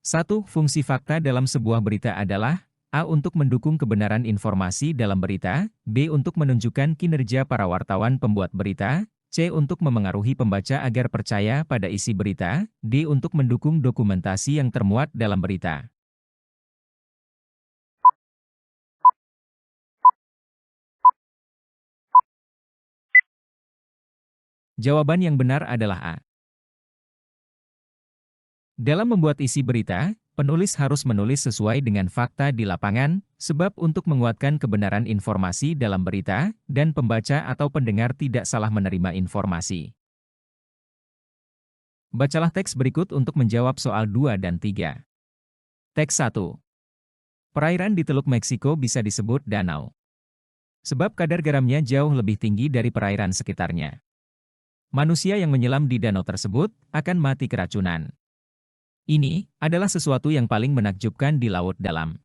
1. Fungsi fakta dalam sebuah berita adalah A. Untuk mendukung kebenaran informasi dalam berita, B. Untuk menunjukkan kinerja para wartawan pembuat berita, C. Untuk memengaruhi pembaca agar percaya pada isi berita, D. Untuk mendukung dokumentasi yang termuat dalam berita. Jawaban yang benar adalah A. Dalam membuat isi berita, penulis harus menulis sesuai dengan fakta di lapangan, sebab untuk menguatkan kebenaran informasi dalam berita, dan pembaca atau pendengar tidak salah menerima informasi. Bacalah teks berikut untuk menjawab soal 2 dan 3. Teks 1. Perairan di Teluk Meksiko bisa disebut danau, sebab kadar garamnya jauh lebih tinggi dari perairan sekitarnya. Manusia yang menyelam di danau tersebut akan mati keracunan. Ini adalah sesuatu yang paling menakjubkan di laut dalam.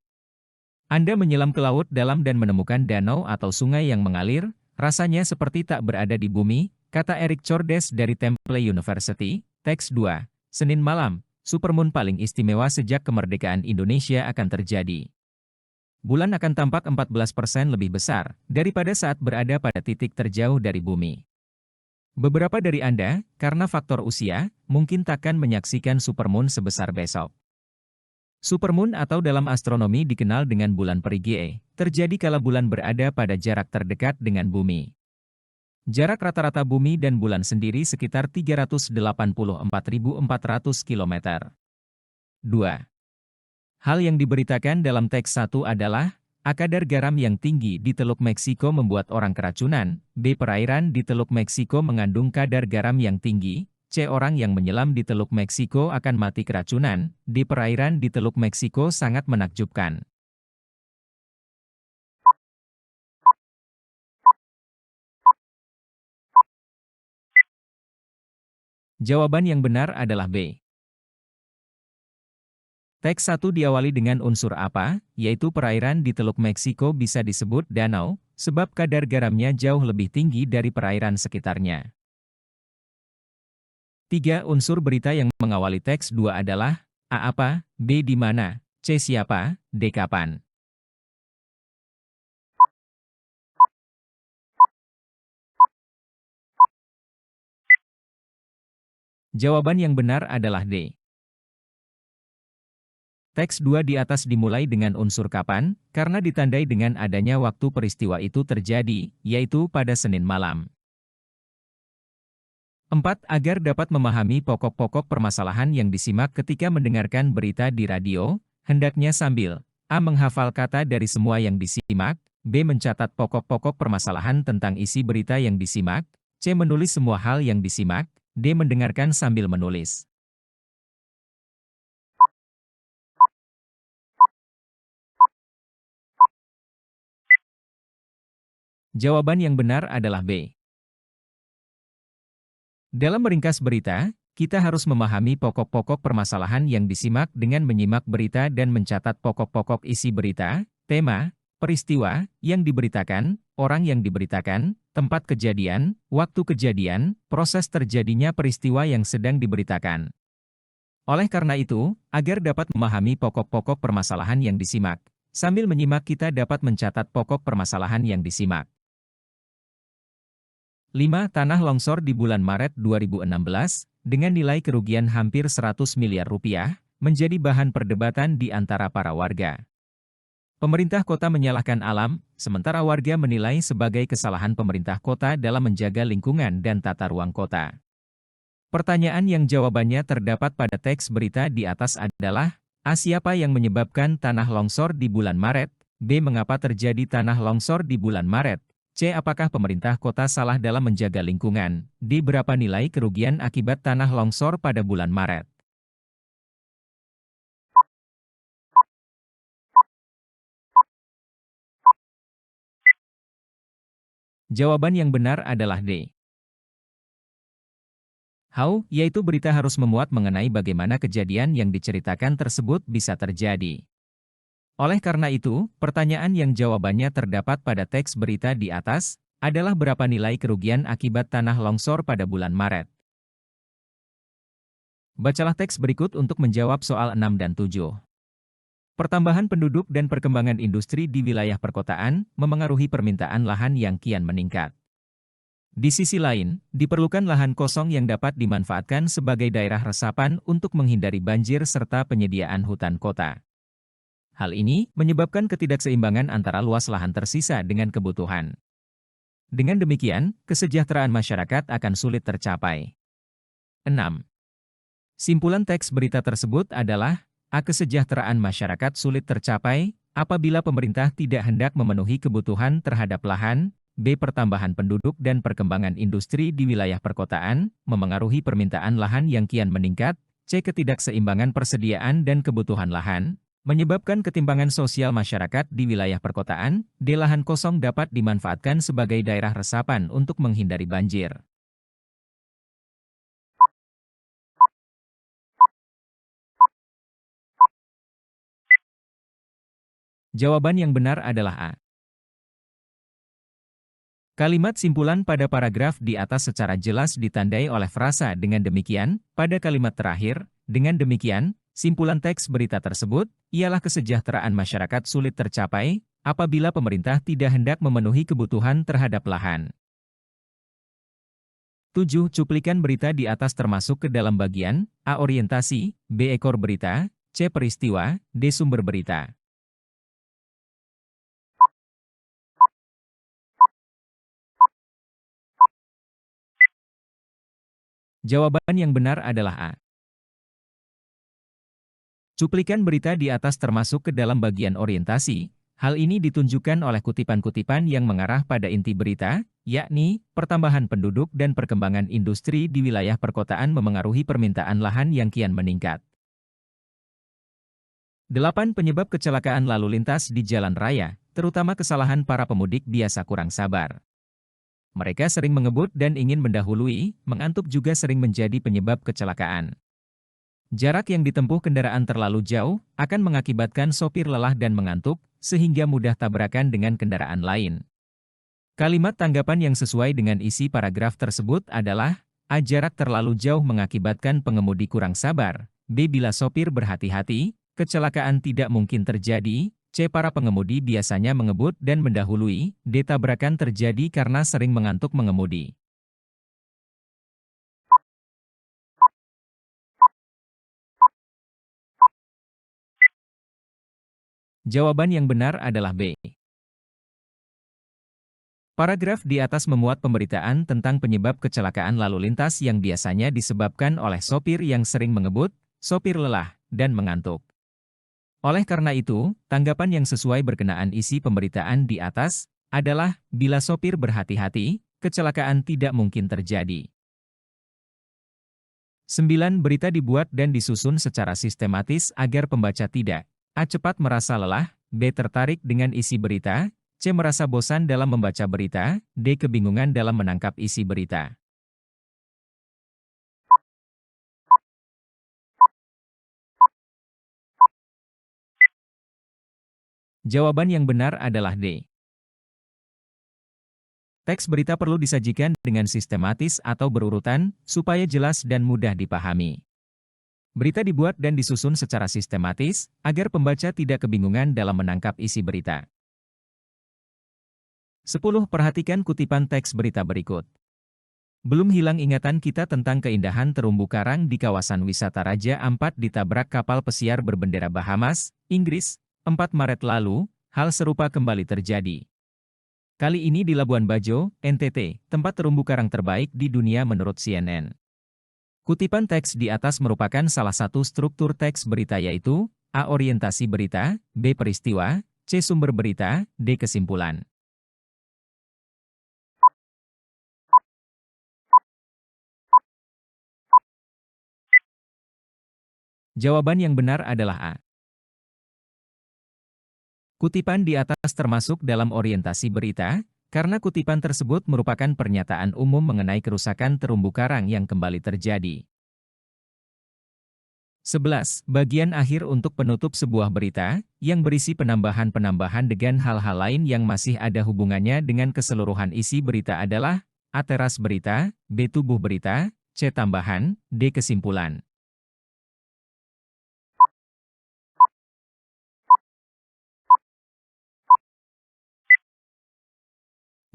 Anda menyelam ke laut dalam dan menemukan danau atau sungai yang mengalir, rasanya seperti tak berada di bumi, kata Eric Cordes dari Temple University. Teks 2. Senin malam, supermoon paling istimewa sejak kemerdekaan Indonesia akan terjadi. Bulan akan tampak 14% lebih besar daripada saat berada pada titik terjauh dari bumi. Beberapa dari Anda, karena faktor usia, mungkin takkan menyaksikan supermoon sebesar besok. Supermoon atau dalam astronomi dikenal dengan bulan perigee, terjadi kala bulan berada pada jarak terdekat dengan bumi. Jarak rata-rata bumi dan bulan sendiri sekitar 384.400 km. 2. Hal yang diberitakan dalam teks 1 adalah A. Kadar garam yang tinggi di Teluk Meksiko membuat orang keracunan, B. Perairan di Teluk Meksiko mengandung kadar garam yang tinggi, C. Orang yang menyelam di Teluk Meksiko akan mati keracunan, D. Perairan di Teluk Meksiko sangat menakjubkan. Jawaban yang benar adalah B. Teks 1 diawali dengan unsur apa, yaitu perairan di Teluk Meksiko bisa disebut danau, sebab kadar garamnya jauh lebih tinggi dari perairan sekitarnya. 3. Unsur berita yang mengawali teks 2 adalah A. Apa, B. Di mana, C. Siapa, D. Kapan. Jawaban yang benar adalah D. Teks 2 di atas dimulai dengan unsur kapan, karena ditandai dengan adanya waktu peristiwa itu terjadi, yaitu pada Senin malam. 4. Agar dapat memahami pokok-pokok permasalahan yang disimak ketika mendengarkan berita di radio, hendaknya sambil A. Menghafal kata dari semua yang disimak, B. Mencatat pokok-pokok permasalahan tentang isi berita yang disimak, C. Menulis semua hal yang disimak, D. Mendengarkan sambil menulis. Jawaban yang benar adalah B. Dalam meringkas berita, kita harus memahami pokok-pokok permasalahan yang disimak dengan menyimak berita dan mencatat pokok-pokok isi berita, tema, peristiwa yang diberitakan, orang yang diberitakan, tempat kejadian, waktu kejadian, proses terjadinya peristiwa yang sedang diberitakan. Oleh karena itu, agar dapat memahami pokok-pokok permasalahan yang disimak, sambil menyimak kita dapat mencatat pokok permasalahan yang disimak. 5. Tanah longsor di bulan Maret 2016, dengan nilai kerugian hampir 100 miliar rupiah, menjadi bahan perdebatan di antara para warga. Pemerintah kota menyalahkan alam, sementara warga menilai sebagai kesalahan pemerintah kota dalam menjaga lingkungan dan tata ruang kota. Pertanyaan yang jawabannya terdapat pada teks berita di atas adalah A. Siapa yang menyebabkan tanah longsor di bulan Maret? B. Mengapa terjadi tanah longsor di bulan Maret? C. Apakah pemerintah kota salah dalam menjaga lingkungan? D. Berapa nilai kerugian akibat tanah longsor pada bulan Maret? Jawaban yang benar adalah D. How, yaitu berita harus memuat mengenai bagaimana kejadian yang diceritakan tersebut bisa terjadi. Oleh karena itu, pertanyaan yang jawabannya terdapat pada teks berita di atas adalah berapa nilai kerugian akibat tanah longsor pada bulan Maret. Bacalah teks berikut untuk menjawab soal 6 dan 7. Pertambahan penduduk dan perkembangan industri di wilayah perkotaan memengaruhi permintaan lahan yang kian meningkat. Di sisi lain, diperlukan lahan kosong yang dapat dimanfaatkan sebagai daerah resapan untuk menghindari banjir serta penyediaan hutan kota. Hal ini menyebabkan ketidakseimbangan antara luas lahan tersisa dengan kebutuhan. Dengan demikian, kesejahteraan masyarakat akan sulit tercapai. 6. Simpulan teks berita tersebut adalah, A. Kesejahteraan masyarakat sulit tercapai apabila pemerintah tidak hendak memenuhi kebutuhan terhadap lahan, B. Pertambahan penduduk dan perkembangan industri di wilayah perkotaan memengaruhi permintaan lahan yang kian meningkat, C. Ketidakseimbangan persediaan dan kebutuhan lahan menyebabkan ketimpangan sosial masyarakat di wilayah perkotaan, D. Lahan kosong dapat dimanfaatkan sebagai daerah resapan untuk menghindari banjir. Jawaban yang benar adalah A. Kalimat simpulan pada paragraf di atas secara jelas ditandai oleh frasa dengan demikian, pada kalimat terakhir, dengan demikian, simpulan teks berita tersebut, ialah kesejahteraan masyarakat sulit tercapai, apabila pemerintah tidak hendak memenuhi kebutuhan terhadap lahan. 7. Cuplikan berita di atas termasuk ke dalam bagian, A. Orientasi, B. Ekor berita, C. Peristiwa, D. Sumber berita. Jawaban yang benar adalah A. Cuplikan berita di atas termasuk ke dalam bagian orientasi. Hal ini ditunjukkan oleh kutipan-kutipan yang mengarah pada inti berita, yakni, pertambahan penduduk dan perkembangan industri di wilayah perkotaan memengaruhi permintaan lahan yang kian meningkat. 8. Penyebab kecelakaan lalu lintas di jalan raya, terutama kesalahan para pemudik biasa kurang sabar. Mereka sering mengebut dan ingin mendahului, mengantuk juga sering menjadi penyebab kecelakaan. Jarak yang ditempuh kendaraan terlalu jauh akan mengakibatkan sopir lelah dan mengantuk, sehingga mudah tabrakan dengan kendaraan lain. Kalimat tanggapan yang sesuai dengan isi paragraf tersebut adalah, A. Jarak terlalu jauh mengakibatkan pengemudi kurang sabar, B. Bila sopir berhati-hati, kecelakaan tidak mungkin terjadi, C. Para pengemudi biasanya mengebut dan mendahului, D. Tabrakan terjadi karena sering mengantuk mengemudi. Jawaban yang benar adalah B. Paragraf di atas memuat pemberitaan tentang penyebab kecelakaan lalu lintas yang biasanya disebabkan oleh sopir yang sering mengebut, sopir lelah, dan mengantuk. Oleh karena itu, tanggapan yang sesuai berkenaan isi pemberitaan di atas adalah, bila sopir berhati-hati, kecelakaan tidak mungkin terjadi. 9. Berita dibuat dan disusun secara sistematis agar pembaca tidak A. Cepat merasa lelah, B. Tertarik dengan isi berita, C. Merasa bosan dalam membaca berita, D. Kebingungan dalam menangkap isi berita. Jawaban yang benar adalah D. Teks berita perlu disajikan dengan sistematis atau berurutan, supaya jelas dan mudah dipahami. Berita dibuat dan disusun secara sistematis, agar pembaca tidak kebingungan dalam menangkap isi berita. 10. Perhatikan kutipan teks berita berikut. Belum hilang ingatan kita tentang keindahan terumbu karang di kawasan wisata Raja Ampat ditabrak kapal pesiar berbendera Bahamas, Inggris, 4 Maret lalu, hal serupa kembali terjadi. Kali ini di Labuan Bajo, NTT, tempat terumbu karang terbaik di dunia menurut CNN. Kutipan teks di atas merupakan salah satu struktur teks berita yaitu, A. Orientasi berita, B. Peristiwa, C. Sumber berita, D. Kesimpulan. Jawaban yang benar adalah A. Kutipan di atas termasuk dalam orientasi berita, karena kutipan tersebut merupakan pernyataan umum mengenai kerusakan terumbu karang yang kembali terjadi. 11. Bagian akhir untuk penutup sebuah berita, yang berisi penambahan-penambahan dengan hal-hal lain yang masih ada hubungannya dengan keseluruhan isi berita adalah A. Teras berita, B. Tubuh berita, C. Tambahan, D. Kesimpulan.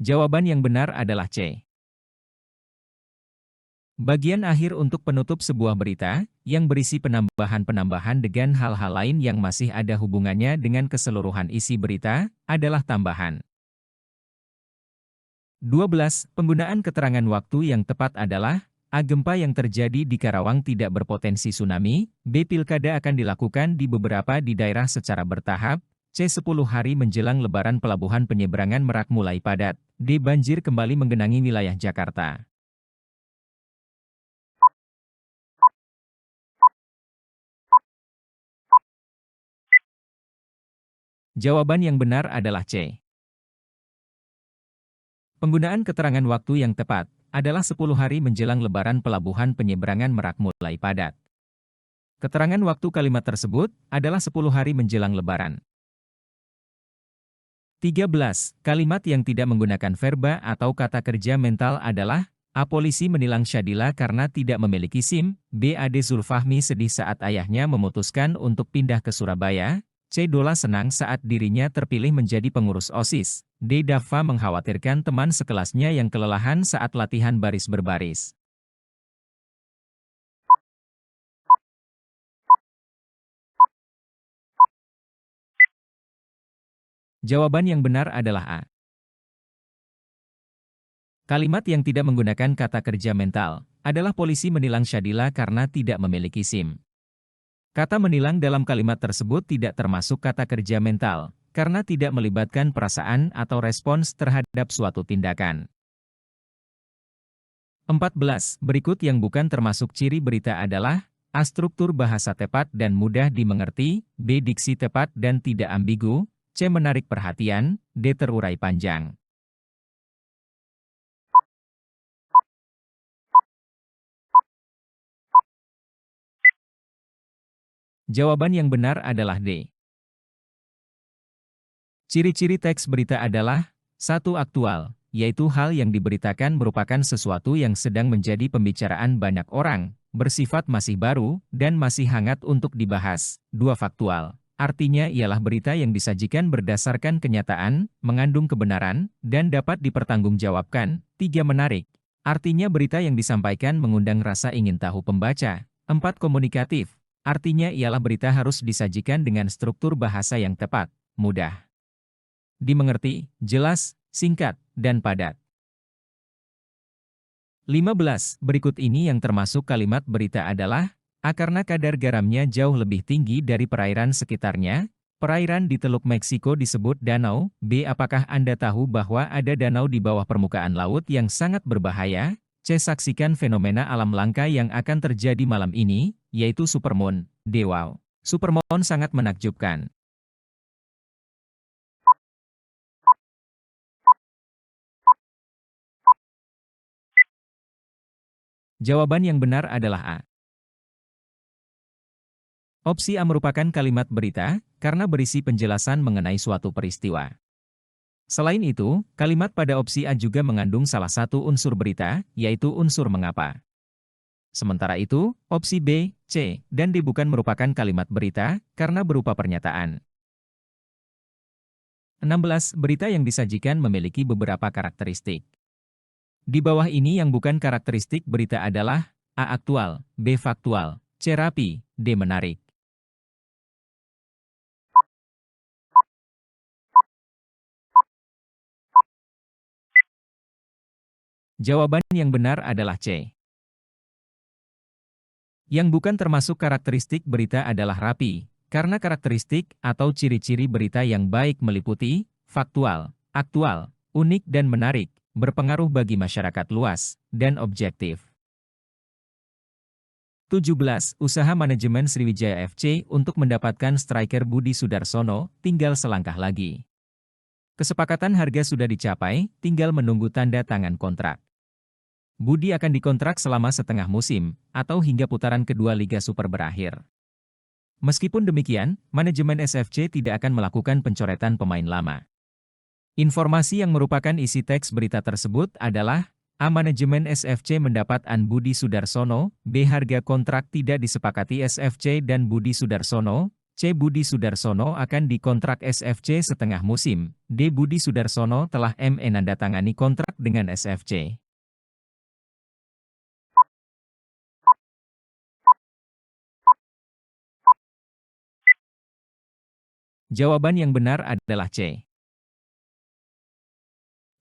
Jawaban yang benar adalah C. Bagian akhir untuk penutup sebuah berita, yang berisi penambahan-penambahan dengan hal-hal lain yang masih ada hubungannya dengan keseluruhan isi berita, adalah tambahan. 12. Penggunaan keterangan waktu yang tepat adalah A. Gempa yang terjadi di Karawang tidak berpotensi tsunami, B. Pilkada akan dilakukan di beberapa di daerah secara bertahap, C. 10 hari menjelang Lebaran pelabuhan penyeberangan Merak mulai padat, D. Banjir kembali menggenangi wilayah Jakarta. Jawaban yang benar adalah C. Penggunaan keterangan waktu yang tepat adalah 10 hari menjelang Lebaran pelabuhan penyeberangan Merak mulai padat. Keterangan waktu kalimat tersebut adalah 10 hari menjelang Lebaran. 13. Kalimat yang tidak menggunakan verba atau kata kerja mental adalah A. Polisi menilang Syadila karena tidak memiliki SIM, B. Ade Zulfahmi sedih saat ayahnya memutuskan untuk pindah ke Surabaya, C. Dola senang saat dirinya terpilih menjadi pengurus OSIS, D. Dava mengkhawatirkan teman sekelasnya yang kelelahan saat latihan baris berbaris. Jawaban yang benar adalah A. Kalimat yang tidak menggunakan kata kerja mental adalah polisi menilang Syadila karena tidak memiliki SIM. Kata menilang dalam kalimat tersebut tidak termasuk kata kerja mental, karena tidak melibatkan perasaan atau respons terhadap suatu tindakan. 14. Berikut yang bukan termasuk ciri berita adalah A. Struktur bahasa tepat dan mudah dimengerti, B. Diksi tepat dan tidak ambigu, C. Menarik perhatian, D. Terurai panjang. Jawaban yang benar adalah D. Ciri-ciri teks berita adalah 1. Aktual, yaitu hal yang diberitakan merupakan sesuatu yang sedang menjadi pembicaraan banyak orang, bersifat masih baru, dan masih hangat untuk dibahas. 2. Faktual, artinya ialah berita yang disajikan berdasarkan kenyataan, mengandung kebenaran, dan dapat dipertanggungjawabkan. 3. Menarik, artinya berita yang disampaikan mengundang rasa ingin tahu pembaca. 4. Komunikatif, artinya ialah berita harus disajikan dengan struktur bahasa yang tepat, mudah dimengerti, jelas, singkat, dan padat. 15. Berikut ini yang termasuk kalimat berita adalah A. Karena kadar garamnya jauh lebih tinggi dari perairan sekitarnya, perairan di Teluk Meksiko disebut danau. B. Apakah Anda tahu bahwa ada danau di bawah permukaan laut yang sangat berbahaya? C. Saksikan fenomena alam langka yang akan terjadi malam ini, yaitu supermoon. D. Wow, supermoon sangat menakjubkan. Jawaban yang benar adalah A. Opsi A merupakan kalimat berita, karena berisi penjelasan mengenai suatu peristiwa. Selain itu, kalimat pada opsi A juga mengandung salah satu unsur berita, yaitu unsur mengapa. Sementara itu, opsi B, C, dan D bukan merupakan kalimat berita, karena berupa pernyataan. 16. Berita yang disajikan memiliki beberapa karakteristik. Di bawah ini yang bukan karakteristik berita adalah A. Aktual, B. Faktual, C. Rapi, D. Menarik. Jawaban yang benar adalah C. Yang bukan termasuk karakteristik berita adalah rapi, karena karakteristik atau ciri-ciri berita yang baik meliputi faktual, aktual, unik dan menarik, berpengaruh bagi masyarakat luas, dan objektif. 17. Usaha manajemen Sriwijaya FC untuk mendapatkan striker Budi Sudarsono, tinggal selangkah lagi. Kesepakatan harga sudah dicapai, tinggal menunggu tanda tangan kontrak. Budi akan dikontrak selama setengah musim, atau hingga putaran kedua Liga Super berakhir. Meskipun demikian, manajemen SFC tidak akan melakukan pencoretan pemain lama. Informasi yang merupakan isi teks berita tersebut adalah A. Manajemen SFC mendapat An Budi Sudarsono, B. Harga kontrak tidak disepakati SFC dan Budi Sudarsono, C. Budi Sudarsono akan dikontrak SFC setengah musim. D. Budi Sudarsono telah menandatangani kontrak dengan SFC. Jawaban yang benar adalah C.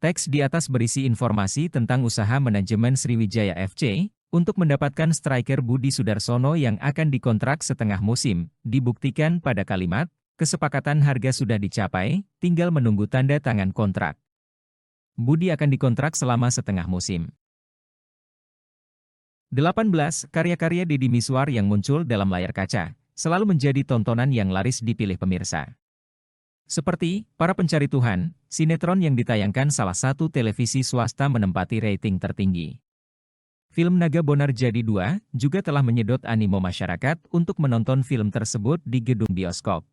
Teks di atas berisi informasi tentang usaha manajemen Sriwijaya FC untuk mendapatkan striker Budi Sudarsono yang akan dikontrak setengah musim, dibuktikan pada kalimat, kesepakatan harga sudah dicapai, tinggal menunggu tanda tangan kontrak. Budi akan dikontrak selama setengah musim. 18. Karya-karya Deddy Mizwar yang muncul dalam layar kaca, selalu menjadi tontonan yang laris dipilih pemirsa. Seperti, Para Pencari Tuhan, sinetron yang ditayangkan salah satu televisi swasta menempati rating tertinggi. Film Naga Bonar Jadi 2 juga telah menyedot animo masyarakat untuk menonton film tersebut di gedung bioskop.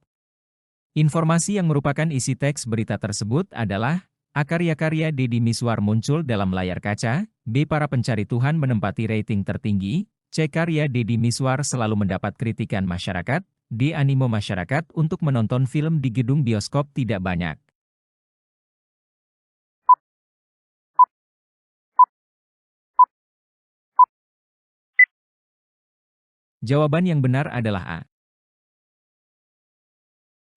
Informasi yang merupakan isi teks berita tersebut adalah A. Karya-karya Deddy Mizwar muncul dalam layar kaca, B. Para Pencari Tuhan menempati rating tertinggi, C. Karya Deddy Mizwar selalu mendapat kritikan masyarakat, D. Animo masyarakat untuk menonton film di gedung bioskop tidak banyak. Jawaban yang benar adalah A.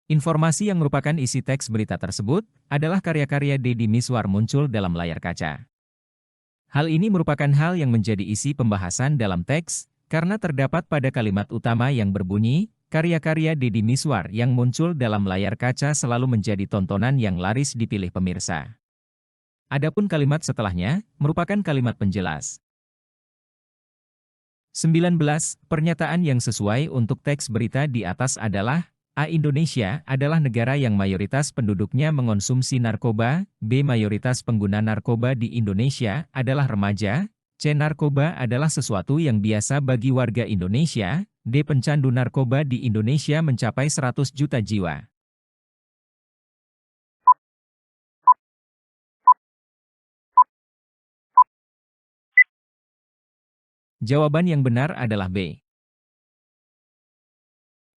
Informasi yang merupakan isi teks berita tersebut adalah karya-karya Deddy Mizwar muncul dalam layar kaca. Hal ini merupakan hal yang menjadi isi pembahasan dalam teks, karena terdapat pada kalimat utama yang berbunyi, karya-karya Deddy Mizwar yang muncul dalam layar kaca selalu menjadi tontonan yang laris dipilih pemirsa. Adapun kalimat setelahnya merupakan kalimat penjelas. 19. Pernyataan yang sesuai untuk teks berita di atas adalah A. Indonesia adalah negara yang mayoritas penduduknya mengonsumsi narkoba, B. Mayoritas pengguna narkoba di Indonesia adalah remaja, C. Narkoba adalah sesuatu yang biasa bagi warga Indonesia, D. Pencandu narkoba di Indonesia mencapai 100 juta jiwa. Jawaban yang benar adalah B.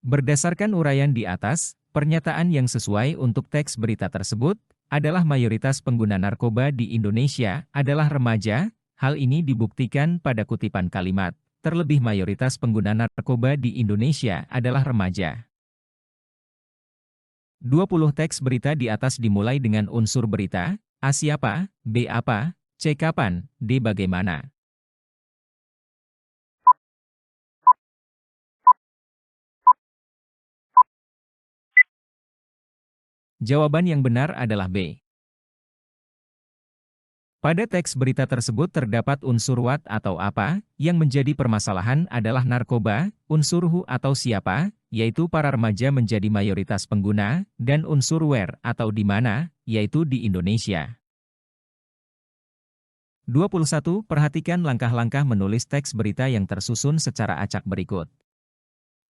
Berdasarkan uraian di atas, pernyataan yang sesuai untuk teks berita tersebut adalah mayoritas pengguna narkoba di Indonesia adalah remaja. Hal ini dibuktikan pada kutipan kalimat, terlebih mayoritas pengguna narkoba di Indonesia adalah remaja. 20 teks berita di atas dimulai dengan unsur berita, A. Siapa, B. Apa, C. Kapan, D. Bagaimana. Jawaban yang benar adalah B. Pada teks berita tersebut terdapat unsur what atau apa, yang menjadi permasalahan adalah narkoba, unsur who atau siapa, yaitu para remaja menjadi mayoritas pengguna, dan unsur where atau di mana, yaitu di Indonesia. 21. Perhatikan langkah-langkah menulis teks berita yang tersusun secara acak berikut.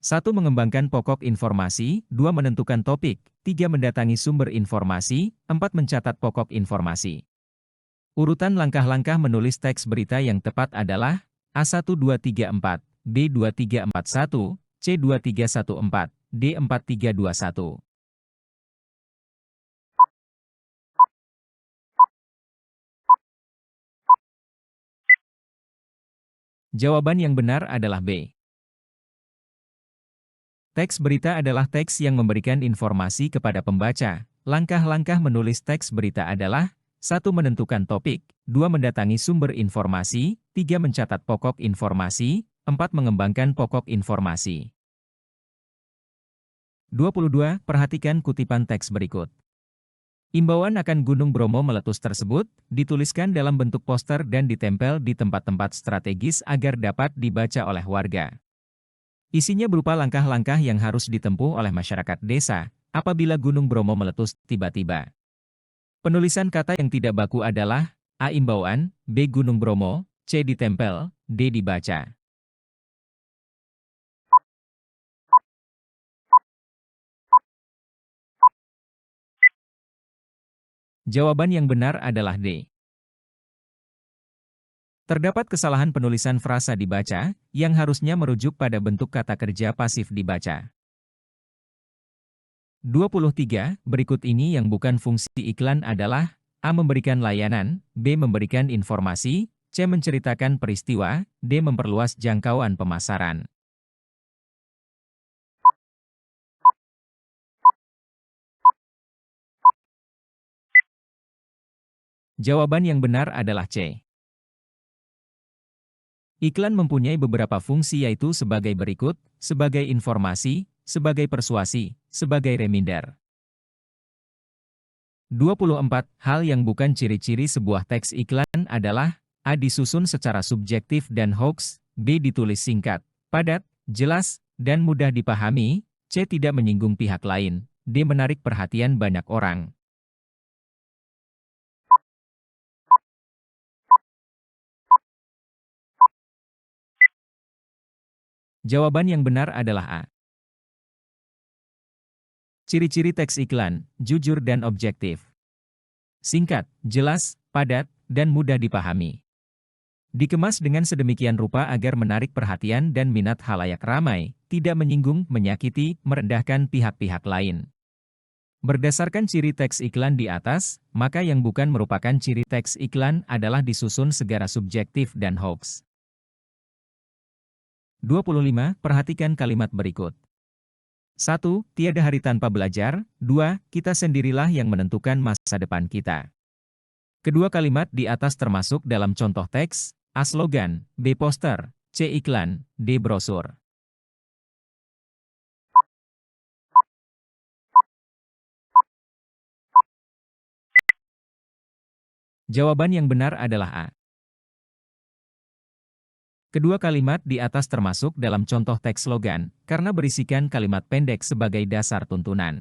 1. Mengembangkan pokok informasi, 2. Menentukan topik, 3. Mendatangi sumber informasi, 4. Mencatat pokok informasi. Urutan langkah-langkah menulis teks berita yang tepat adalah A1234, B2341, C2314, D4321. Jawaban yang benar adalah B. Teks berita adalah teks yang memberikan informasi kepada pembaca. Langkah-langkah menulis teks berita adalah 1. Menentukan topik, 2. Mendatangi sumber informasi, 3. Mencatat pokok informasi, 4. Mengembangkan pokok informasi. 22. Perhatikan kutipan teks berikut. Imbauan akan Gunung Bromo meletus tersebut dituliskan dalam bentuk poster dan ditempel di tempat-tempat strategis agar dapat dibaca oleh warga. Isinya berupa langkah-langkah yang harus ditempuh oleh masyarakat desa apabila Gunung Bromo meletus tiba-tiba. Penulisan kata yang tidak baku adalah A. Imbauan, B. Gunung Bromo, C. Ditempel, D. Dibaca. Jawaban yang benar adalah D. Terdapat kesalahan penulisan frasa dibaca, yang harusnya merujuk pada bentuk kata kerja pasif dibaca. 23. Berikut ini yang bukan fungsi iklan adalah: A. Memberikan layanan, B. Memberikan informasi, C. Menceritakan peristiwa, D. Memperluas jangkauan pemasaran. Jawaban yang benar adalah C. Iklan mempunyai beberapa fungsi, yaitu sebagai berikut: sebagai informasi, sebagai persuasi, sebagai reminder. 24. Hal yang bukan ciri-ciri sebuah teks iklan adalah: A. Disusun secara subjektif dan hoax, B. Ditulis singkat, padat, jelas, dan mudah dipahami, C. Tidak menyinggung pihak lain, D. Menarik perhatian banyak orang. Jawaban yang benar adalah A. Ciri-ciri teks iklan: jujur dan objektif. Singkat, jelas, padat, dan mudah dipahami. Dikemas dengan sedemikian rupa agar menarik perhatian dan minat halayak ramai, tidak menyinggung, menyakiti, merendahkan pihak-pihak lain. Berdasarkan ciri teks iklan di atas, maka yang bukan merupakan ciri teks iklan adalah disusun secara subjektif dan hoax. 25. Perhatikan kalimat berikut. 1. Tiada hari tanpa belajar. 2. Kita sendirilah yang menentukan masa depan kita. Kedua kalimat di atas termasuk dalam contoh teks: A. Slogan, B. Poster, C. Iklan, D. Brosur. Jawaban yang benar adalah A. Kedua kalimat di atas termasuk dalam contoh teks slogan, karena berisikan kalimat pendek sebagai dasar tuntunan.